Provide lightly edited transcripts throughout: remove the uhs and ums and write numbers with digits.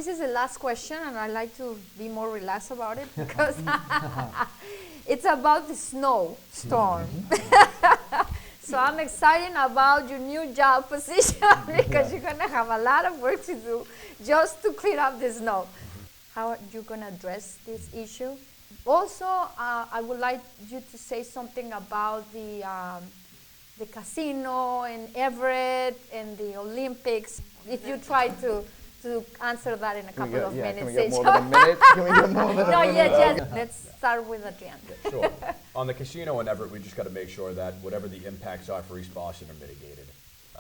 this is the last question, and I like to be more relaxed about it because it's about the snowstorm. So I'm excited about your new job position because you're gonna have a lot of work to do just to clean up the snow. How are you gonna address this issue? Also, I would like you to say something about the casino in Everett and the Olympics. If you try to answer that in a couple of minutes. Can we get more than a minute? Can we get more than a minute? No, yes. Let's start with Adrian. Sure. On the casino in Everett, we just got to make sure that whatever the impacts are for East Boston are mitigated.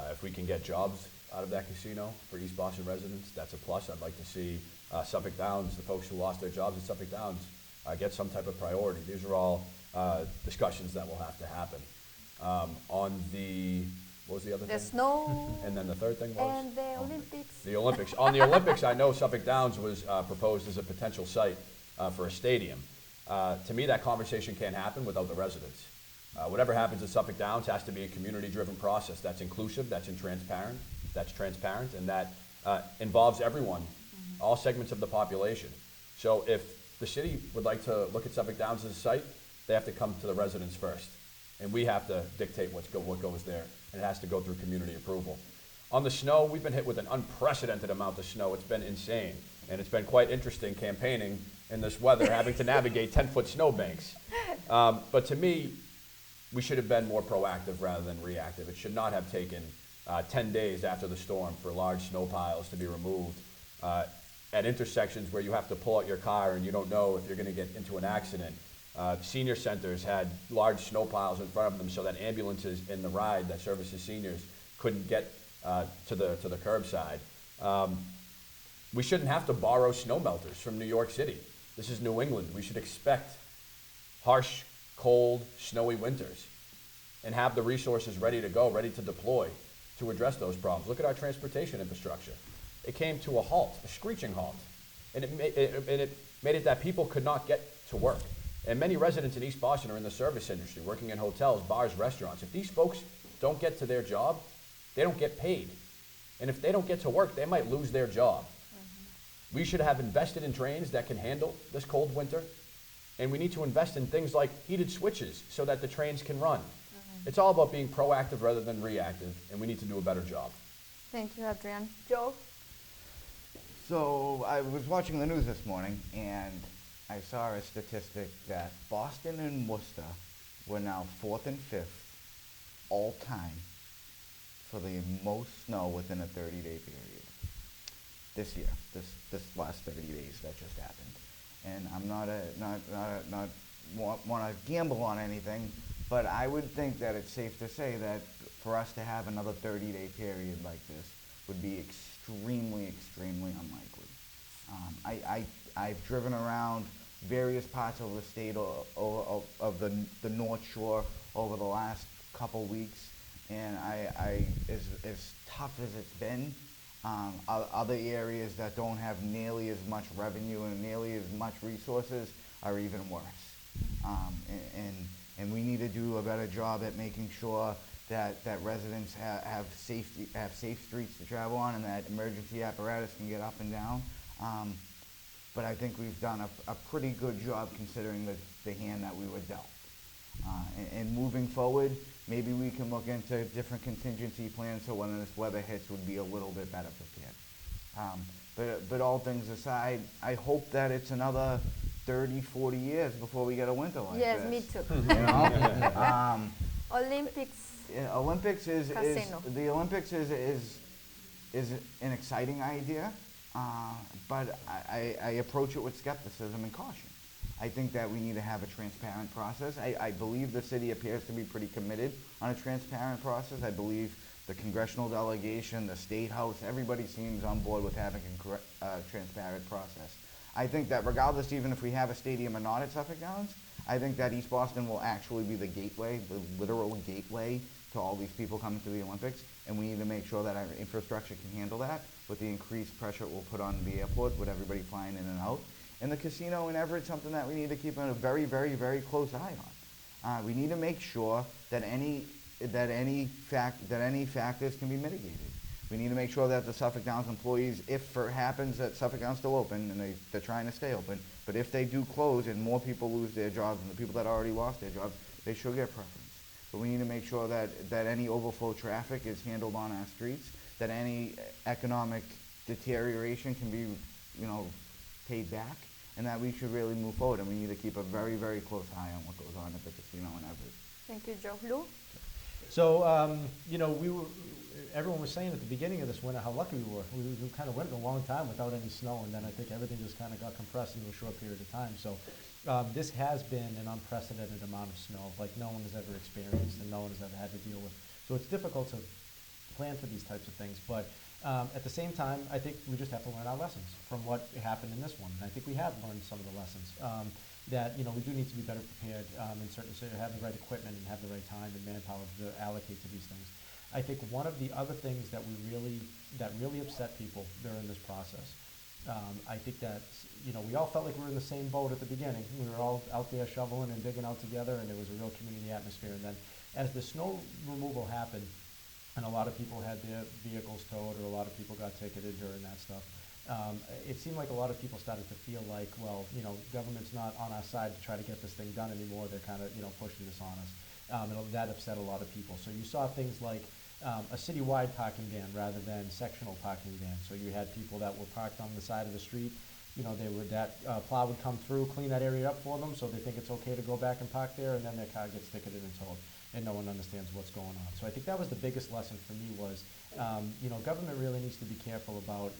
If we can get jobs out of that casino for East Boston residents, that's a plus. I'd like to see Suffolk Downs, the folks who lost their jobs at Suffolk Downs, get some type of priority. These are all discussions that will have to happen. On the, what was the other thing? The snow. And then the third thing was? And the Olympics. The Olympics. On the Olympics, I know Suffolk Downs was proposed as a potential site for a stadium. To me, that conversation can't happen without the residents. Whatever happens at Suffolk Downs has to be a community-driven process that's inclusive, that's transparent, and that involves everyone, all segments of the population. So if the city would like to look at Suffolk Downs as a site, they have to come to the residents first. And we have to dictate what goes there, and it has to go through community approval. On the snow, we've been hit with an unprecedented amount of snow. It's been insane, and it's been quite interesting campaigning in this weather, having to navigate 10-foot snowbanks. But to me, we should have been more proactive rather than reactive. It should not have taken 10 days after the storm for large snow piles to be removed at intersections where you have to pull out your car and you don't know if you're going to get into an accident. Senior centers had large snow piles in front of them so that ambulances in the ride that services seniors couldn't get to the curbside. We shouldn't have to borrow snow melters from New York City. This is New England. We should expect harsh, cold, snowy winters and have the resources ready to go, ready to deploy to address those problems. Look at our transportation infrastructure. It came to a halt, a screeching halt, and it made it that people could not get to work. And many residents in East Boston are in the service industry, working in hotels, bars, restaurants. If these folks don't get to their job, they don't get paid. And if they don't get to work, they might lose their job. We should have invested in trains that can handle this cold winter. And we need to invest in things like heated switches so that the trains can run. It's all about being proactive rather than reactive, and we need to do a better job. Thank you, Adrian. Joe? So I was watching the news this morning, and I saw a statistic that Boston and Worcester were now 4th and 5th all time for the most snow within a 30-day period this year, this last 30 days that just happened. And I'm not want to gamble on anything, but I would think that it's safe to say that for us to have another 30-day period like this would be extremely, extremely unlikely. I've driven around various parts of the state of the North Shore over the last couple weeks, and as tough as it's been, other areas that don't have nearly as much revenue and nearly as much resources are even worse. And we need to do a better job at making sure that residents have safe streets to travel on and that emergency apparatus can get up and down. But I think we've done a pretty good job considering the hand that we were dealt. And moving forward, maybe we can look into different contingency plans so when this weather hits we'd be a little bit better prepared. But all things aside, I hope that it's another 30, 40 years before we get a winter like this. Yes, me too. You know? Olympics. Yeah, Olympics is Casino. an exciting idea, but I approach it with skepticism and caution. I think that we need to have a transparent process. I believe the city appears to be pretty committed on a transparent process. I believe the congressional delegation, the state house, everybody seems on board with having a transparent process. I think that regardless, even if we have a stadium or not at Suffolk Downs, I think that East Boston will actually be the gateway, the literal gateway to all these people coming to the Olympics, and we need to make sure that our infrastructure can handle that with the increased pressure it will put on the airport with everybody flying in and out. And the casino in Everett is something that we need to keep a very, very, very close eye on. We need to make sure that any factors can be mitigated. We need to make sure that the Suffolk Downs employees, if it happens that Suffolk Downs still open, and they're trying to stay open, but if they do close and more people lose their jobs and the people that already lost their jobs, they should get preference. But we need to make sure that any overflow traffic is handled on our streets, that any economic deterioration can be, paid back, and that we should really move forward. And we need to keep a very, very close eye on what goes on at the casino in Everett. Thank you, Joe. Lou? So, everyone was saying at the beginning of this winter how lucky we were. We kind of went a long time without any snow, and then I think everything just kind of got compressed into a short period of time. So this has been an unprecedented amount of snow, like no one has ever experienced and no one has ever had to deal with. So it's difficult to plan for these types of things. But at the same time, I think we just have to learn our lessons from what happened in this one. And I think we have learned some of the lessons. That we do need to be better prepared in certain, so have the right equipment and have the right time and manpower to allocate to these things. I think one of the other things that really upset people during this process, I think that we all felt like we were in the same boat at the beginning. We were all out there shoveling and digging out together, and there was a real community atmosphere. And then as the snow removal happened, and a lot of people had their vehicles towed, or a lot of people got ticketed during that stuff. It seemed like a lot of people started to feel like, well, government's not on our side to try to get this thing done anymore. They're kind of, pushing this on us. And that upset a lot of people. So you saw things like a citywide parking ban rather than sectional parking ban. So you had people that were parked on the side of the street. Plow would come through, clean that area up for them, so they think it's okay to go back and park there, and then their car gets ticketed and towed, and no one understands what's going on. So I think that was the biggest lesson for me was, government really needs to be careful about,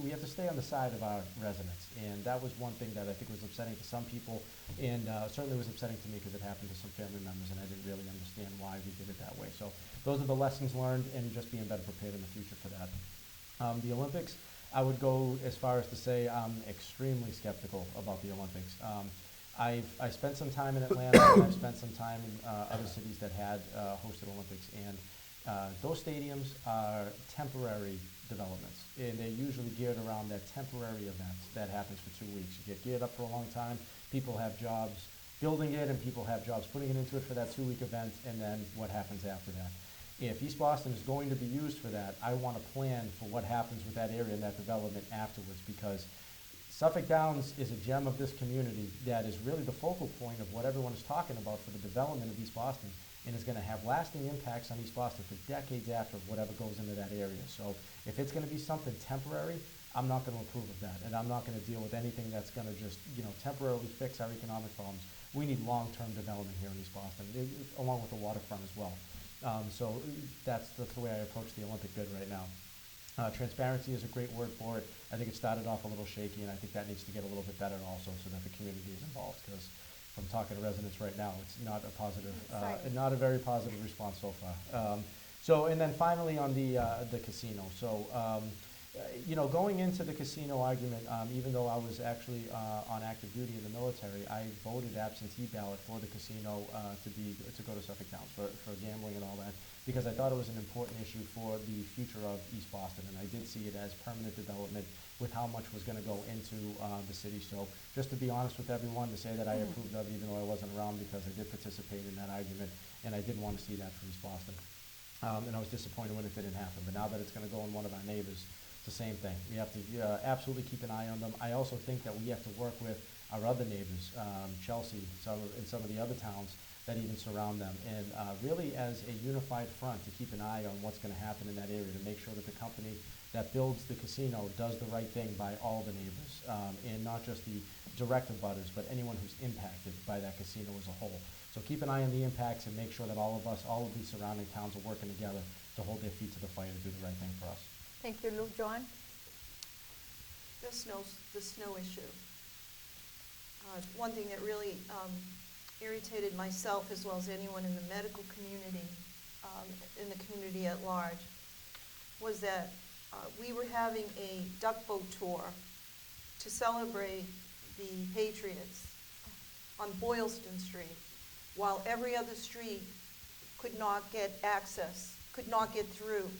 we have to stay on the side of our residents. And that was one thing that I think was upsetting to some people, and certainly was upsetting to me because it happened to some family members, and I didn't really understand why we did it that way. So those are the lessons learned, and just being better prepared in the future for that. The Olympics, I would go as far as to say I'm extremely skeptical about the Olympics. I spent some time in Atlanta, and I've spent some time in other cities that had hosted Olympics, and those stadiums are temporary developments, and they're usually geared around that temporary event that happens for 2 weeks. You get geared up for a long time, people have jobs building it, and people have jobs putting it into it for that 2-week event, and then what happens after that. If East Boston is going to be used for that, I want to plan for what happens with that area and that development afterwards, because Suffolk Downs is a gem of this community that is really the focal point of what everyone is talking about for the development of East Boston, and is going to have lasting impacts on East Boston for decades after whatever goes into that area. So if it's going to be something temporary, I'm not going to approve of that, and I'm not going to deal with anything that's going to just temporarily fix our economic problems. We need long-term development here in East Boston, along with the waterfront as well. So that's the way I approach the Olympic bid right now. Transparency is a great word for it. I think it started off a little shaky, and I think that needs to get a little bit better also, so that the community is involved. Because from talking to residents right now, it's not a positive, not a very positive response so far. And then finally on the casino. So going into the casino argument, even though I was actually on active duty in the military, I voted absentee ballot for the casino to go to Suffolk Downs for gambling and all that, because I thought it was an important issue for the future of East Boston, and I did see it as permanent development with how much was going to go into the city. So just to be honest with everyone, to say that I approved of it, even though I wasn't around, because I did participate in that argument, and I did want to see that for East Boston. And I was disappointed when it didn't happen, but now that it's going to go in one of our neighbors, the same thing. We have to absolutely keep an eye on them. I also think that we have to work with our other neighbors, Chelsea, and some of the other towns that even surround them, and really as a unified front to keep an eye on what's going to happen in that area, to make sure that the company that builds the casino does the right thing by all the neighbors, and not just the direct abutters, but anyone who's impacted by that casino as a whole. So keep an eye on the impacts and make sure that all of these surrounding towns are working together to hold their feet to the fire to do the right thing for us. Thank you, Luke. Joanne? The snow issue. One thing that really irritated myself, as well as anyone in the medical community, in the community at large, was that we were having a duck boat tour to celebrate the Patriots on Boylston Street, while every other street could not get access, could not get through.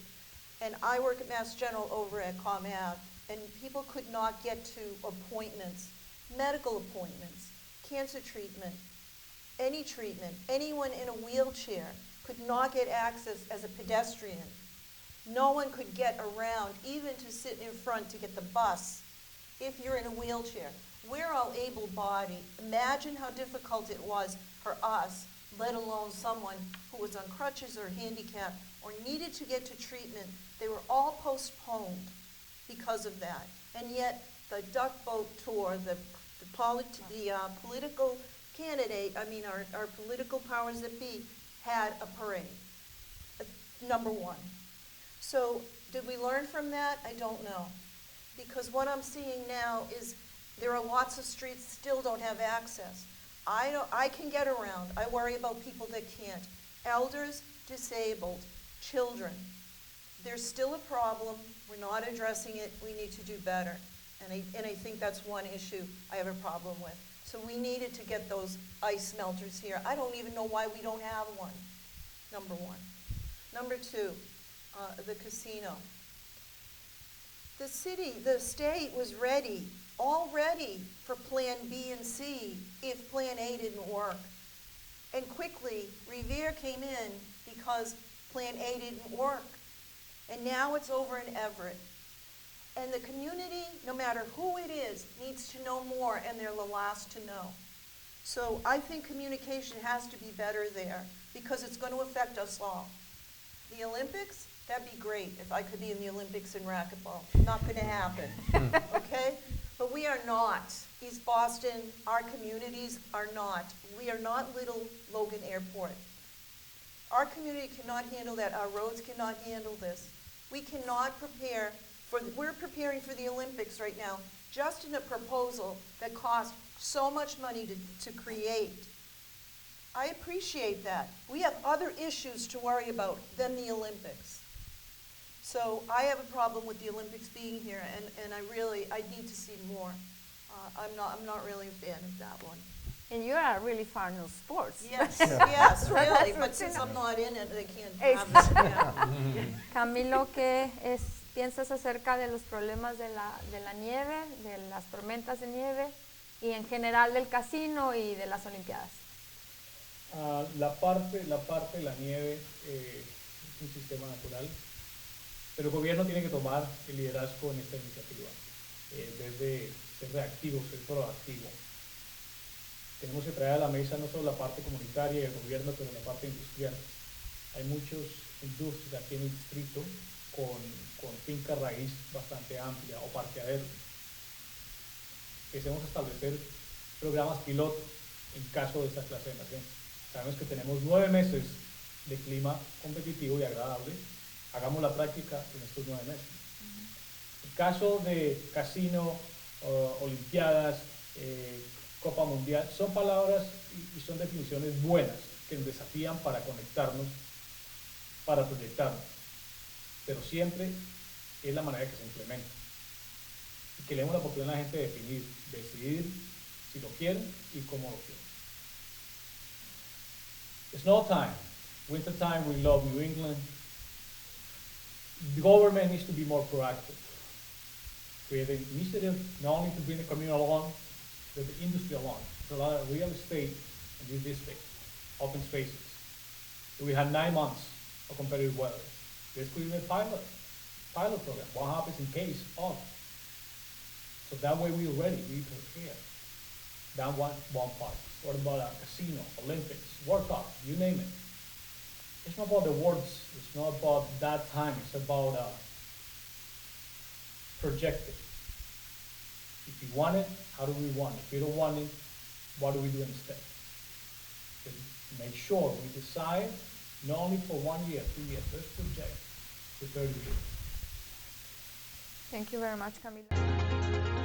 And I work at Mass General over at Com Ave, and people could not get to appointments, medical appointments, cancer treatment, any treatment. Anyone in a wheelchair could not get access as a pedestrian. No one could get around, even to sit in front to get the bus, if you're in a wheelchair. We're all able-bodied. Imagine how difficult it was for us, let alone someone who was on crutches or handicapped or needed to get to treatment. They were all postponed because of that. And yet, the duck boat tour, the political candidate, our political powers that be, had a parade. Number one. So, did we learn from that? I don't know. Because what I'm seeing now is there are lots of streets still don't have access. I can get around. I worry about people that can't. Elders, disabled, children. There's still a problem. We're not addressing it. We need to do better. And I think that's one issue I have a problem with. So we needed to get those ice melters here. I don't even know why we don't have one, number one. Number two, the casino. The state was ready, all ready for Plan B and C if Plan A didn't work. And quickly, Revere came in because Plan A didn't work. And now it's over in Everett. And the community, no matter who it is, needs to know more, and they're the last to know. So I think communication has to be better there because it's going to affect us all. The Olympics, that'd be great if I could be in the Olympics in racquetball. Not going to happen, okay? But we are not. East Boston, our communities are not. We are not little Logan Airport. Our community cannot handle that. Our roads cannot handle this. We cannot prepare we're preparing for the Olympics right now, just in a proposal that cost so much money to create. I appreciate that. We have other issues to worry about than the Olympics. So I have a problem with the Olympics being here, and I need to see more. I'm not really a fan of that one. And you are really fan of sports. Yes, yes, really. But since I'm not in it, they can't have it. Yeah. Camilo, piensas acerca de los problemas de la nieve, de las tormentas de nieve y en general del casino y de las Olimpiadas? La parte de la nieve es un sistema natural, pero el gobierno tiene que tomar el liderazgo en esta iniciativa, en vez de ser reactivo, ser proactivo. Tenemos que traer a la mesa no solo la parte comunitaria y el gobierno, pero la parte industrial. Hay muchas industrias aquí en el distrito con finca raíz bastante amplia o parqueaderos. Queremos establecer programas pilotos en caso de esta clase de emergencia. Sabemos que tenemos 9 meses de clima competitivo y agradable. Hagamos la práctica en estos 9 meses. En caso de casino, olimpiadas, Copa Mundial, son palabras y son definiciones buenas que nos desafían para conectarnos, para proyectarnos. Pero siempre es la manera que se implementa. Y que le demos la oportunidad a la gente de decidir si lo quieren y cómo lo quieren. Snow time, winter time, we love New England. The government needs to be more proactive. Create an initiative not only to bring the community along, but the industry along. There's a lot of real estate in this district, open spaces. So we had 9 months of competitive weather. Let's create a pilot program. What happens in case of? So that way we're ready, we prepare. That one part. What about a casino, Olympics, World Cup, you name it. It's not about the words, it's not about that time, it's about projecting. If you want it, how do we want it? If you don't want it, what do we do instead? To make sure we decide not only for 1 year, 2 years, let's project for 30 years. Thank you very much, Camilo.